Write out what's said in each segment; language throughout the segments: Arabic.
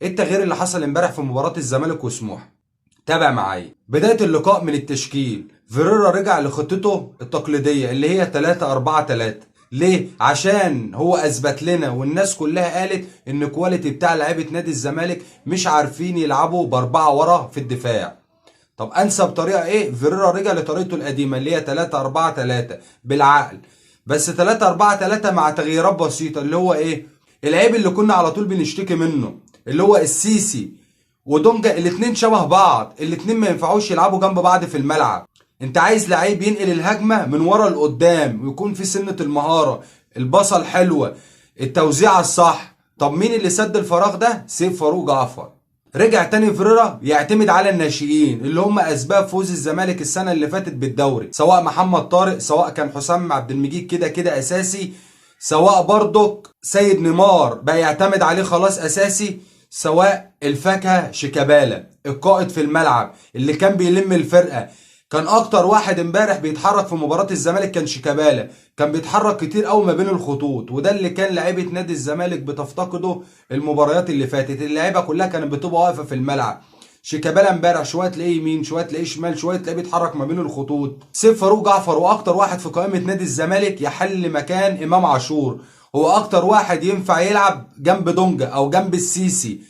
ايه التغيير اللي حصل امبارح في مباراة الزمالك وسموحة؟ تابع معايا. بداية اللقاء من التشكيل، فيريرا رجع لخطته التقليدية اللي هي 3-4-3. ليه؟ عشان هو اثبت لنا والناس كلها قالت ان كواليتي بتاع لعيبة نادي الزمالك مش عارفين يلعبوا باربعة ورا في الدفاع. طب انسب طريقة ايه؟ فيريرا رجع لطريقته القديمة اللي هي 3-4-3 بالعقل. بس 3-4-3 مع تغييرات بسيطة اللي هو ايه؟ العيب اللي كنا على طول بنشتكي منه اللي هو السيسي ودونجا، الاتنين شبه بعض، الاتنين ما ينفعوش يلعبوا جنب بعض في الملعب. انت عايز لعيب ينقل الهجمة من ورا لقدام ويكون في سنة المهارة، البصة الحلوة، التوزيعة الصح. طب مين اللي سد الفراغ ده؟ سيف فاروق جعفر. رجع تاني فيريرا يعتمد على الناشئين اللي هم اسباب فوز الزمالك السنة اللي فاتت بالدوري، سواء محمد طارق، سواء كان حسام عبد المجيد كده كده اساسي، سواء برضك سيد نيمار بقى يعتمد عليه خلاص اساسي، سواء الفاكهة شيكابالا القائد في الملعب اللي كان بيلم الفرقة. كان اكتر واحد امبارح بيتحرك في مباراة الزمالك كان شيكابالا، كان بيتحرك كتير قوي ما بين الخطوط، وده اللي كان لعيبة نادي الزمالك بتفتقده المباريات اللي فاتت. اللعيبة كلها كانت بتبقى واقفة في الملعب. شيكابالا امبارح شويه تلاقيه يمين، شويه تلاقيه شمال، شويه تلاقيه بيتحرك ما بين الخطوط. سيف فاروق جعفر واكتر واحد في قائمه نادي الزمالك يحل مكان امام عاشور، هو اكتر واحد ينفع يلعب جنب دونجا او جنب السيسي.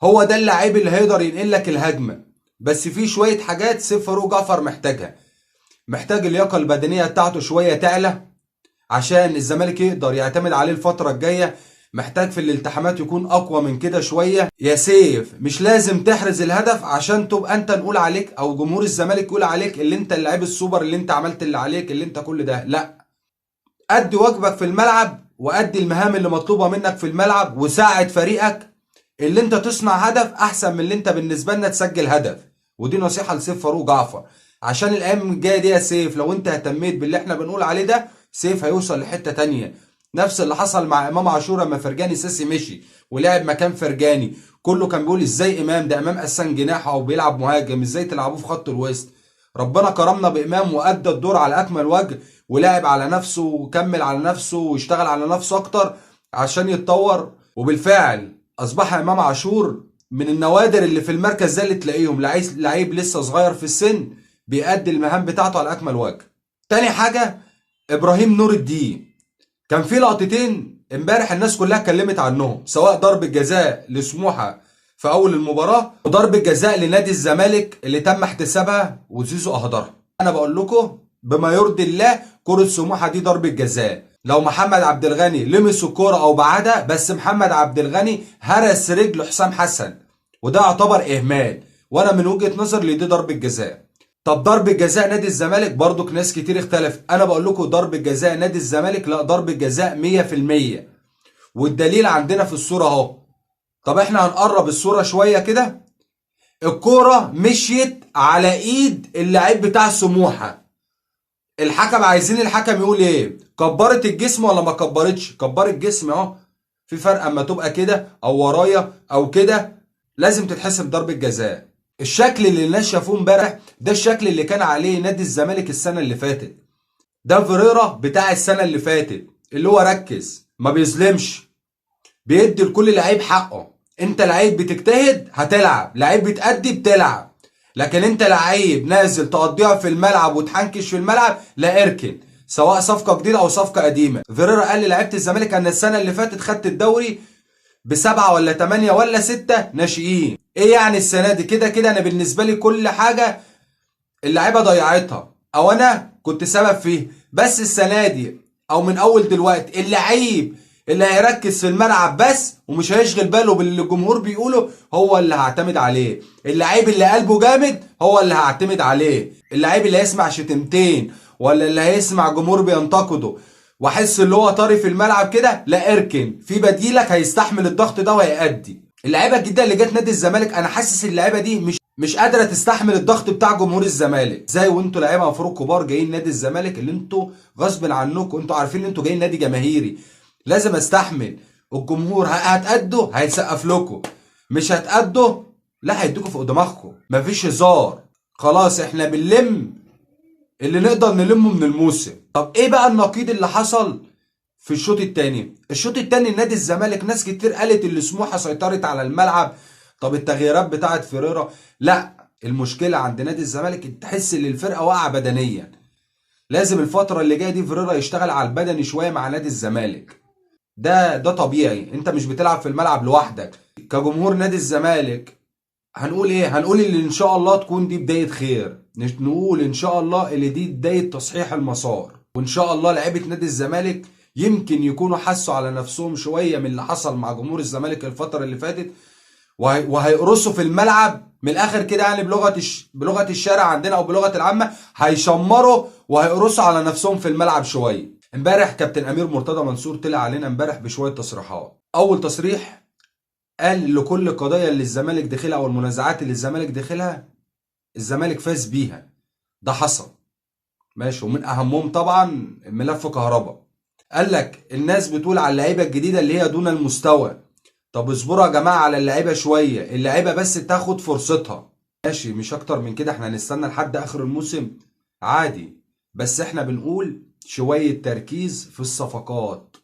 هو ده اللاعب اللي هيقدر ينقل لك الهجمه. بس في شويه حاجات سيف فاروق جعفر محتاجها. محتاج اللياقه البدنيه بتاعته شويه تعلى عشان الزمالك يقدر يعتمد عليه الفترة الجاية. محتاج في الالتحامات يكون اقوى من كده شوية. يا سيف مش لازم تحرز الهدف عشان تبقى انت نقول عليك او جمهور الزمالك يقول عليك اللي انت اللاعب السوبر، اللي انت عملت اللي عليك، اللي انت كل ده. لا، ادي واجبك في الملعب وادي المهام اللي مطلوبة منك في الملعب وساعد فريقك اللي انت تصنع هدف احسن من اللي انت بالنسبة لنا تسجل هدف. ودي نصيحة لسيف فاروق جعفر عشان الايام الجاية دي. يا سيف لو انت اهتميت باللي احنا بنقول عليه ده، سيف هيوصل لحتة تانية. نفس اللي حصل مع امام عاشور لما فرجاني ساسي مشي ولعب مكان فرجاني. كله كان بيقول ازاي امام ده، امام اساسا جناح او بيلعب مهاجم، ازاي تلعبوه في خط الوسط؟ ربنا كرمنا بامام وادى الدور على اكمل وجه ولعب على نفسه وكمل على نفسه واشتغل على نفسه اكتر عشان يتطور. وبالفعل اصبح امام عاشور من النوادر اللي في المركز ده اللي تلاقيهم لعيب لسه صغير في السن بيأدي المهام بتاعته على اكمل وجه. تاني حاجة ابراهيم نور الدين، كان في لقطتين امبارح الناس كلها اتكلمت عنهم، سواء ضربة جزاء لسموحة في اول المباراة وضربة جزاء لنادي الزمالك اللي تم احتسابها وزيزو اهدرها. انا بقول لكم بما يرضي الله كرة سموحة دي ضربة جزاء. لو محمد عبد الغني لمس الكرة او بعدها، بس محمد عبد الغني هرس رجل حسام حسن وده يعتبر اهمال، وانا من وجهة نظر دي ضربة جزاء. طب ضربة جزاء نادي الزمالك برضك ناس كتير اختلفت. انا بقول لكم ضربة جزاء نادي الزمالك لا، ضربة جزاء 100%، والدليل عندنا في الصورة اهو. طب احنا هنقرب الصورة شوية كده. الكورة مشيت على ايد اللاعب بتاع سموحة. الحكم عايزين الحكم يقول ايه؟ كبرت الجسم ولا ما كبرتش؟ كبرت الجسم اهو. في فرق اما تبقى كده او ورايا او كده لازم تتحسب ضربة جزاء. الشكل اللي الناس شافوه امبارح ده الشكل اللي كان عليه نادي الزمالك السنة اللي فاتت. ده فيريرا بتاع السنة اللي فاتت اللي هو ركز ما بيظلمش، بيدي لكل لعيب حقه. انت لعيب بتجتهد هتلعب، لعيب بتأدي بتلعب. لكن انت لعيب نازل تقضيها في الملعب وتحنكش في الملعب، لا اركن، سواء صفقة جديدة او صفقة قديمة. فيريرا قال للعيبة الزمالك ان السنة اللي فاتت خدت الدوري ب7 ولا 8 ولا 6 ناشئين. ايه يعني السنة دي؟ كده كده انا بالنسبة لي كل حاجة اللعيبة ضيعتها او انا كنت سبب فيه. بس السنة دي او من اول دلوقتي اللعيب اللي هيركز في الملعب بس ومش هيشغل باله باللي الجمهور بيقوله هو اللي هعتمد عليه. اللعيب اللي قلبه جامد هو اللي هعتمد عليه. اللعيب اللي هيسمع شتمتين ولا اللي هيسمع جمهور بينتقده واحس اللي هو طاري في الملعب كده، لا اركن، في بديلك هيستحمل الضغط ده وهيأدي. اللعيبه الجديده اللي جت نادي الزمالك انا حاسس اللعيبه دي مش قادره تستحمل الضغط بتاع جمهور الزمالك. زي وانتوا لعيبه مفروض كبار جايين نادي الزمالك اللي انتوا غصب عنكم، انتوا عارفين ان انتوا جايين نادي جماهيري، لازم استحمل الجمهور. هتأدوا هيسقف لكم، مش هتأدوا لا هيدوكوا فوق دماغكم. مفيش هزار، خلاص احنا بنلم اللي نقدر نلمه من الموسم. طب ايه بقى النقيض اللي حصل في الشوط الثاني. الشوط الثاني نادي الزمالك ناس كتير قالت اللي سموحه سيطرت على الملعب. طب التغييرات بتاعت فيريرا، لا، المشكله عند نادي الزمالك تحس ان الفرقه واقعه بدنيا. لازم الفتره اللي جايه دي فيريرا يشتغل على البدني شويه مع نادي الزمالك. ده طبيعي، انت مش بتلعب في الملعب لوحدك. كجمهور نادي الزمالك هنقول ايه؟ هنقول اللي ان شاء الله تكون دي بدايه خير، نقول ان شاء الله اللي دي بدايه تصحيح المسار، وان شاء الله لعيبه نادي الزمالك يمكن يكونوا حسوا على نفسهم شويه من اللي حصل مع جمهور الزمالك الفتره اللي فاتت، وهيقرصوا في الملعب من الاخر كده، يعني بلغه الشارع عندنا او بلغه العامه، هيشمروا وهيقرصوا على نفسهم في الملعب شويه. امبارح كابتن امير مرتضى منصور طلع علينا امبارح بشويه تصريحات. اول تصريح قال لكل القضايا اللي الزمالك داخلها او المنازعات اللي الزمالك داخلها الزمالك فاز بيها. ده حصل ماشي، ومن اهمهم طبعا ملف كهرباء. قال لك الناس بتقول على اللعيبه الجديده اللي هي دون المستوى. طب اصبروا يا جماعه على اللعيبه شويه، اللعيبه بس تاخد فرصتها ماشي، مش اكتر من كده. احنا هنستنى لحد اخر الموسم عادي، بس احنا بنقول شويه تركيز في الصفقات.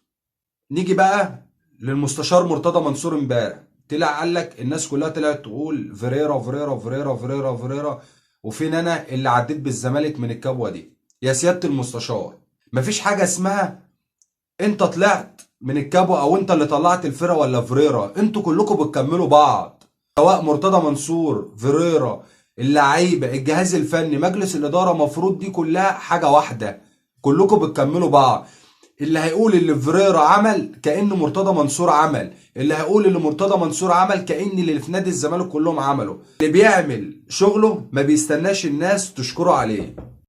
نيجي بقى للمستشار مرتضى منصور. امبارح طلع قال لك الناس كلها طلعت تقول فيريرا فيريرا فيريرا فيريرا فيريرا، وفين انا اللي عديت بالزمالك من الكبوه دي؟ يا سياده المستشار، مفيش حاجه اسمها انت طلعت من الكبوه او انت اللي طلعت الفرقه ولا فيريرا. انتوا كلكم بتكملوا بعض، سواء مرتضى منصور، فيريرا، اللعيبه، الجهاز الفني، مجلس الاداره، مفروض دي كلها حاجه واحده، كلكم بتكملوا بعض. اللي هيقول اللي فيريرا عمل كأن مرتضى منصور عمل، اللي هيقول اللي مرتضى منصور عمل كأن اللي في نادي الزمالك كلهم عملوا. اللي بيعمل شغله ما بيستناش الناس تشكره عليه.